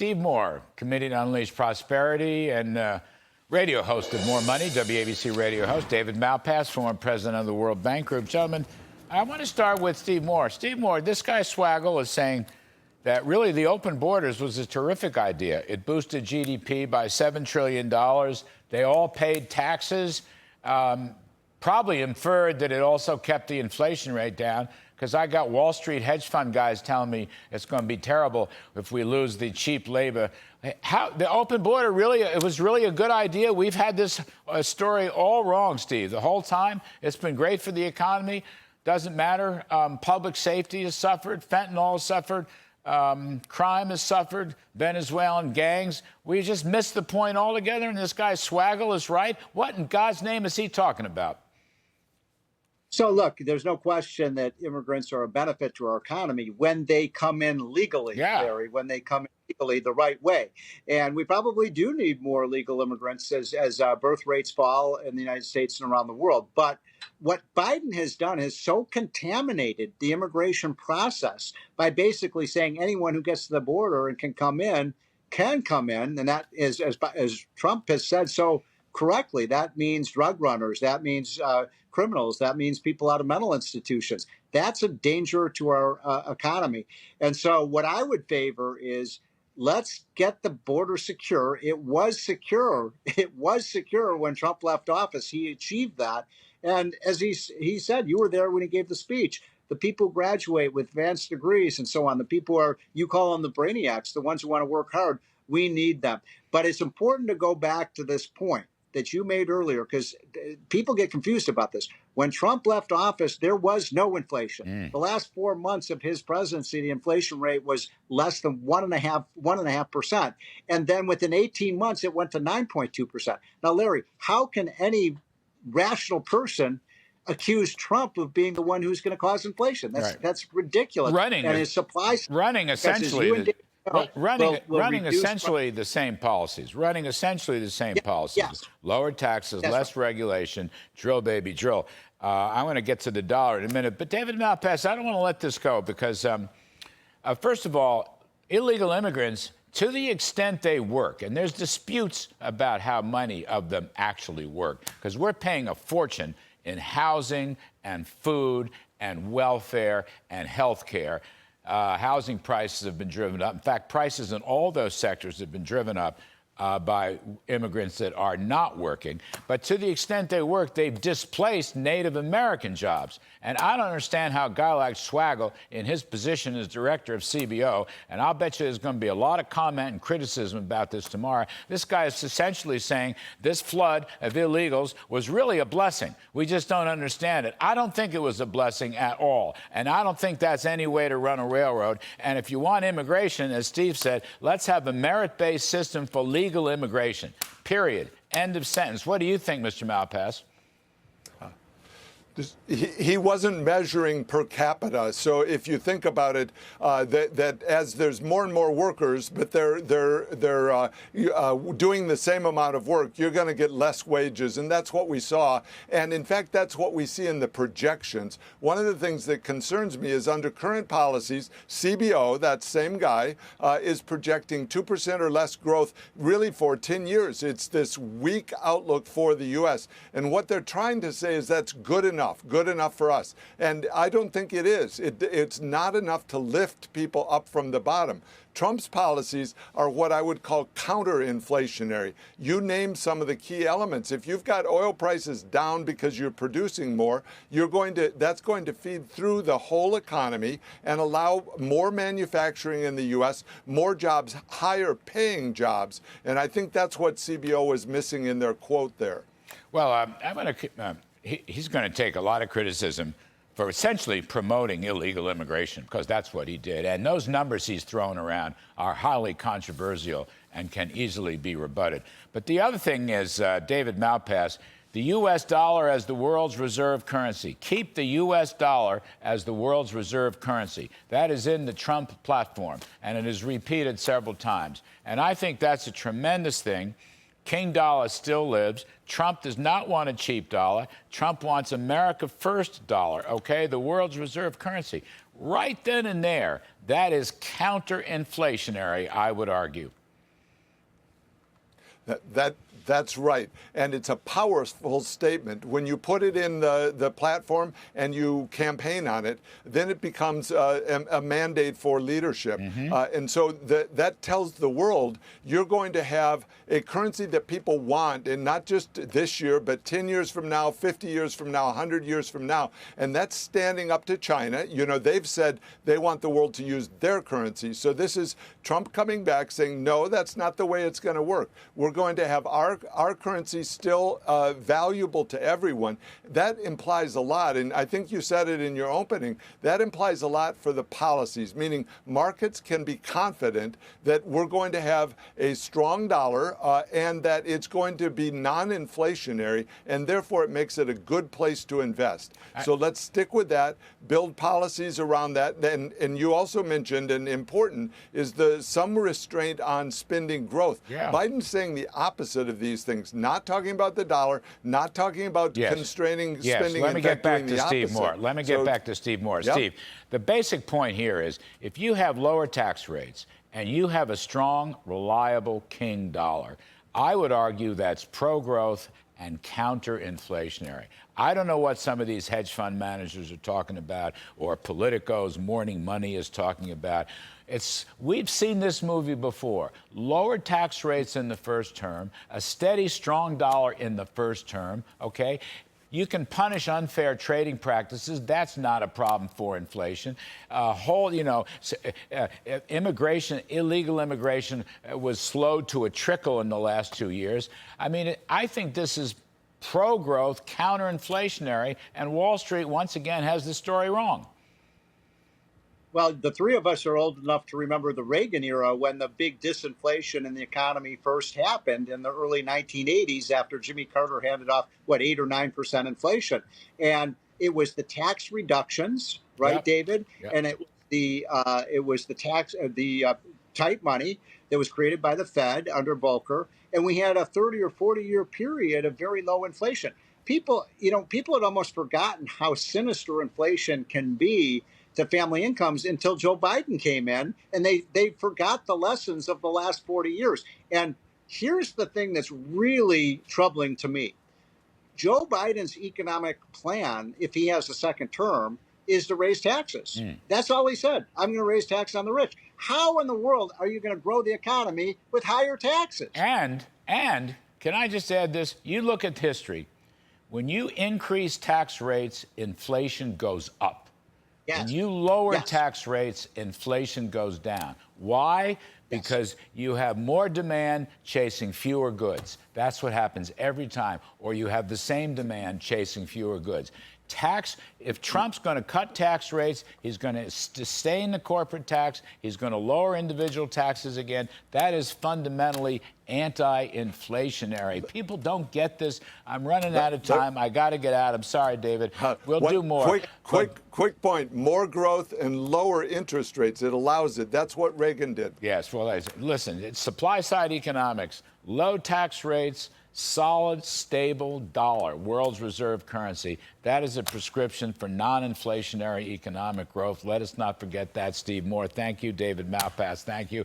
Steve Moore, Committee to Unleash Prosperity, and radio host of More Money, WABC radio host. David Malpass, former president of the World Bank Group. Gentlemen, I want to start with Steve Moore. Steve Moore, this guy Swaggle is saying that really the open borders was a terrific idea. It boosted GDP by $7 trillion. They all paid taxes. Probably inferred that it also kept the inflation rate down, because I got Wall Street hedge fund guys telling me it's going to be terrible if we lose the cheap labor. How the open border really, it was really a good idea. We've had this story all wrong, Steve, the whole time. It's been great for the economy. Doesn't matter. Public safety has suffered. Fentanyl has suffered. Crime has suffered. Venezuelan gangs. We just missed the point altogether, and this guy Swaggle is right. What in God's name is he talking about? So, look, there's no question that immigrants are a benefit to our economy when they come in legally, Larry, when they come in legally the right way. And we probably do need more legal immigrants as birth rates fall in the United States and around the world. But what Biden has done has so contaminated the immigration process by basically saying anyone who gets to the border and can come in. And that is, as Trump has said so correctly, that means drug runners, that means criminals, that means people out of mental institutions. That's a danger to our economy. And so what I would favor is let's get the border secure. It was secure. It was secure when Trump left office. He achieved that. And as he said, you were there when he gave the speech. The people who graduate with advanced degrees and so on, the people who are, you call them the brainiacs, the ones who want to work hard, we need them. But it's important to go back to this point that you made earlier, because people get confused about this. When Trump left office, there was no inflation. The last 4 months of his presidency, the inflation rate was less than 1.5%. And then within 18 months, it went to 9.2%. Now, Larry, how can any rational person accuse Trump of being the one who's going to cause inflation? That's ridiculous. Running essentially. Running essentially the same policies. Yes. Lower taxes, less regulation, drill, baby, drill. I'm going to get to the dollar in a minute. But David Malpass, I don't want to let this go because, first of all, illegal immigrants, to the extent they work, and there's disputes about how many of them actually work, because we're paying a fortune in housing and food and welfare and health care. Housing prices have been driven up. In fact, prices in all those sectors have been driven up by immigrants that are not working. But to the extent they work, they've displaced Native American jobs. And I don't understand how a guy like Swaggle, in his position as director of CBO, and I'll bet you there's going to be a lot of comment and criticism about this tomorrow. This guy is essentially saying this flood of illegals was really a blessing. We just don't understand it. I don't think it was a blessing at all. And I don't think that's any way to run a railroad. And if you want immigration, as Steve said, let's have a merit-based system for legal immigration, period. End of sentence. What do you think, Mr. Malpass? He wasn't measuring per capita. So if you think about it, that as there's more and more workers, but they're doing the same amount of work, you're going to get less wages. And that's what we saw. And in fact, that's what we see in the projections. One of the things that concerns me is under current policies, CBO, that same guy, is projecting 2% or less growth really for 10 years. It's this weak outlook for the U.S. And what they're trying to say is that's good enough for us. And I don't think it is. It's not enough to lift people up from the bottom. Trump's policies are what I would call counter-inflationary. You name some of the key elements. If you've got oil prices down because you're producing more, that's going to feed through the whole economy and allow more manufacturing in the U.S., more jobs, higher paying jobs. And I think that's what CBO was missing in their quote there. Well, I'm going to... He's going to take a lot of criticism for essentially promoting illegal immigration, because that's what he did. And those numbers he's thrown around are highly controversial and can easily be rebutted. But the other thing is, David Malpass, the U.S. dollar as the world's reserve currency. Keep the U.S. dollar as the world's reserve currency. That is in the Trump platform, and it is repeated several times. And I think that's a tremendous thing. King dollar still lives. Trump does not want a cheap dollar. Trump wants America first dollar, okay? The world's reserve currency. right then and there, that is counterinflationary, I would argue. That's right. And it's a powerful statement. When you put it in the platform and you campaign on it, then it becomes a mandate for leadership. And so that tells the world you're going to have a currency that people want, and not just this year, but 10 years from now, 50 years from now, 100 years from now. And that's standing up to China. You know, they've said they want the world to use their currency. So this is Trump coming back saying, no, that's not the way it's going to work. We're going to have our currency still valuable to everyone. That implies a lot, and I think you said it in your opening, that implies a lot for the policies, meaning markets can be confident that we're going to have a strong dollar and that it's going to be non-inflationary, and therefore it makes it a good place to invest. So let's stick with that, build policies around that. And you also mentioned, and important, is some restraint on spending growth. Yeah. Biden's saying the opposite of these things, not talking about the dollar, not talking about constraining spending. Let me get back to Steve Moore. Let me get back to Steve Moore. Yep. Steve, the basic point here is if you have lower tax rates and you have a strong, reliable king dollar, I would argue that's pro-growth and counter-inflationary. I don't know what some of these hedge fund managers are talking about, or Politico's Morning Money is talking about. We've seen this movie before. Lower tax rates in the first term, a steady, strong dollar in the first term, okay? You can punish unfair trading practices. That's not a problem for inflation. Immigration, illegal immigration was slowed to a trickle in the last 2 years. I mean, I think this is pro-growth, counter-inflationary, and Wall Street, once again, has the story wrong. Well, the three of us are old enough to remember the Reagan era when the big disinflation in the economy first happened in the early 1980s after Jimmy Carter handed off, 8 or 9% inflation. And it was the tax reductions, right, Yep. David? Yep. And it was the tight money that was created by the Fed under Volcker. And we had a 30 or 40-year period of very low inflation. People had almost forgotten how sinister inflation can be to family incomes until Joe Biden came in, and they forgot the lessons of the last 40 years. And here's the thing that's really troubling to me. Joe Biden's economic plan, if he has a second term, is to raise taxes. That's all he said. I'm going to raise taxes on the rich. How in the world are you going to grow the economy with higher taxes? And can I just add this? You look at history. When you increase tax rates, inflation goes up. Yes. When you lower Yes. tax rates, inflation goes down. Why? Because you have more demand chasing fewer goods. That's what happens every time. Or you have the same demand chasing fewer goods. If Trump's going to cut tax rates, he's going to stay in the corporate tax, he's going to lower individual taxes again. That is fundamentally anti-inflationary. People don't get this. I'm running out of time. I got to get out. I'm sorry, David. We'll do more. Quick point. More growth and lower interest rates. It allows it. That's what Reagan did. Yes. Well, listen, it's supply-side economics, low tax rates, solid, stable dollar, world's reserve currency. That is a prescription for non-inflationary economic growth. Let us not forget that. Steve Moore, thank you. David Malpass, thank you.